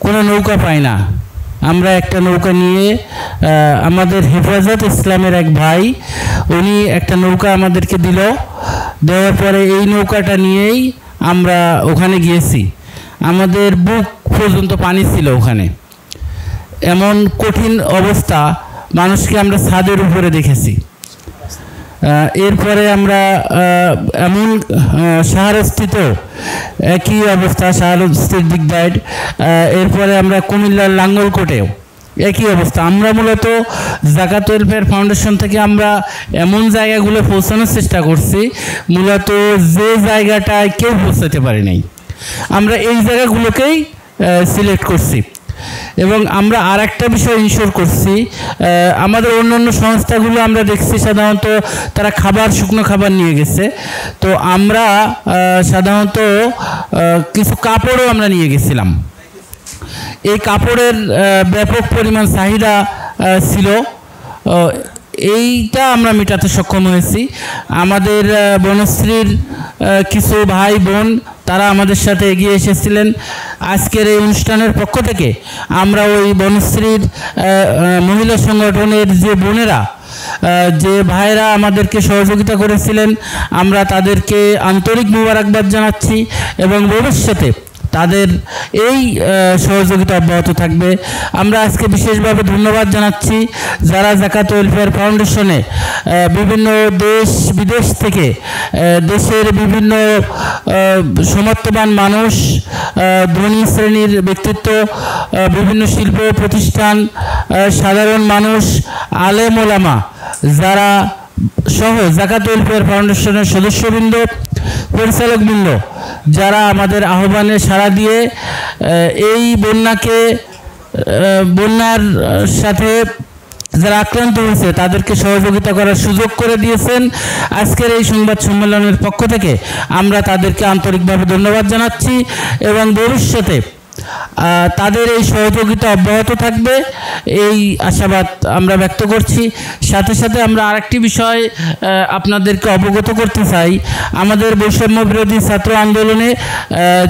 কোনো নৌকা পাই না। আমরা একটা নৌকা নিয়ে আমাদের হেফাজত ইসলামের এক ভাই উনি একটা নৌকা আমাদেরকে দিল। দেওয়ার পরে এই নৌকাটা নিয়েই আমরা ওখানে গিয়েছি। আমাদের বুক পর্যন্ত পানি ছিল ওখানে। এমন কঠিন অবস্থা, মানুষকে আমরা ছাদের উপরে দেখেছি। এরপরে আমরা এমন শাহরাস্তিত একই অবস্থা, শাহরাস্তির দিক দাইড। এরপরে আমরা কুমিল্লার লাঙ্গলকোটেও একই অবস্থা। আমরা মূলত জাকাত ওয়েলফেয়ার ফাউন্ডেশন থেকে আমরা এমন জায়গাগুলো পৌঁছানোর চেষ্টা করছি মূলত যে জায়গাটায় কেউ পৌঁছাতে পারে নাই, আমরা এই জায়গাগুলোকেই সিলেক্ট করছি। এবং আমরা আর একটা বিষয় ইনশোর করছি, আমাদের অন্যান্য সংস্থাগুলো আমরা দেখছি সাধারণত তারা খাবার, শুকনো খাবার নিয়ে গেছে। তো আমরা সাধারণত কিছু কাপড়ও আমরা নিয়ে গেছিলাম। এই কাপড়ের ব্যাপক পরিমাণ চাহিদা ছিল, এইটা আমরা মেটাতে সক্ষম হয়েছি। আমাদের বনশ্রীর কিছু ভাই বোন তারা আমাদের সাথে এগিয়ে এসেছিলেন। আজকের এই অনুষ্ঠানের পক্ষ থেকে আমরা ওই বনশ্রীর মহিলা সংগঠনের যে বোনেরা, যে ভাইরা আমাদেরকে সহযোগিতা করেছিলেন, আমরা তাদেরকে আন্তরিক মোবারকবাদ জানাচ্ছি এবং ভবিষ্যতে তাদের এই সহযোগিতা অব্যাহত থাকবে। আমরা আজকে বিশেষভাবে ধন্যবাদ জানাচ্ছি যারা জাকাত ওয়েলফেয়ার ফাউন্ডেশনে বিভিন্ন দেশ বিদেশ থেকে দেশের বিভিন্ন সমর্থবান মানুষ, ধনী শ্রেণীর ব্যক্তিত্ব, বিভিন্ন শিল্প প্রতিষ্ঠান, সাধারণ মানুষ, আলেম ওলামা যারা সহ জাকাত ওয়েলফেয়ার ফাউন্ডেশনের সদস্যবৃন্দ, পরিচালকবৃন্দ যারা আমাদের আহ্বানে সাড়া দিয়ে এই বন্যার সাথে যারা আক্রান্ত হয়েছে তাদেরকে সহযোগিতা করার সুযোগ করে দিয়েছেন। আজকের এই সংবাদ সম্মেলনের পক্ষ থেকে আমরা তাদেরকে আন্তরিকভাবে ধন্যবাদ জানাচ্ছি এবং ভবিষ্যতে তাদের এই সহযোগিতা অব্যাহত থাকবে এই আশাবাদ আমরা ব্যক্ত করছি। সাথে সাথে আমরা আরেকটি বিষয় আপনাদেরকে অবগত করতে চাই, আমাদের বৈষম্য বিরোধী ছাত্র আন্দোলনে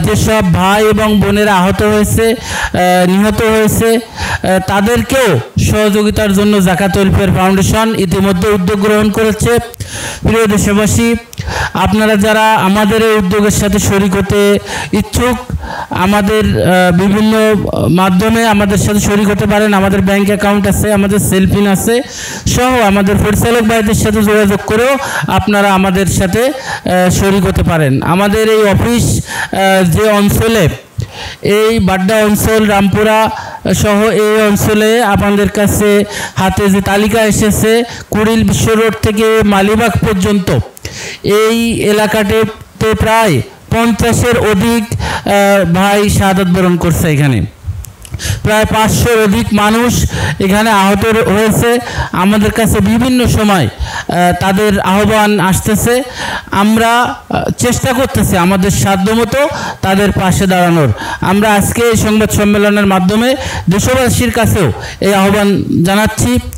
যেসব ভাই এবং বোনেরা আহত হয়েছে, নিহত হয়েছে, তাদেরকেও সহযোগিতার জন্য জাকাত ওয়েলফেয়ার ফাউন্ডেশন ইতিমধ্যে উদ্যোগ গ্রহণ করেছে। প্রিয় দেশবাসী, আপনারা যারা আমাদের এই উদ্যোগের সাথে শরিক হতে ইচ্ছুক, আমাদের বিভিন্ন মাধ্যমে আমাদের সাথে শরিক হতে পারেন। আমাদের ব্যাংক অ্যাকাউন্ট আছে, আমাদের সেলফিন আছে, সহ আমাদের পরিচালক ভাইদের সাথে যোগাযোগ করেও আপনারা আমাদের সাথে শরিক হতে পারেন। আমাদের এই অফিস যে অঞ্চলে, এই বাড্ডা অঞ্চল, রামপুরা সহ এই অঞ্চলে আপনাদের কাছে হাতে যে তালিকা এসেছে, কুড়িল বিশ্ব রোড থেকে মালিবাগ পর্যন্ত এই এলাকাটিতে প্রায় 50-এর অধিক ভাই শাহাদাত বরণ করছে। এখানে প্রায় 500-র অধিক মানুষ এখানে আহত হয়েছে। আমাদের কাছে বিভিন্ন সময় তাদের আহ্বান আসতেছে, আমরা চেষ্টা করতেছি আমাদের সাধ্যমতো তাদের পাশে দাঁড়ানোর। আমরা আজকে এই সংবাদ সম্মেলনের মাধ্যমে দেশবাসীর কাছেও এই আহ্বান জানাচ্ছি।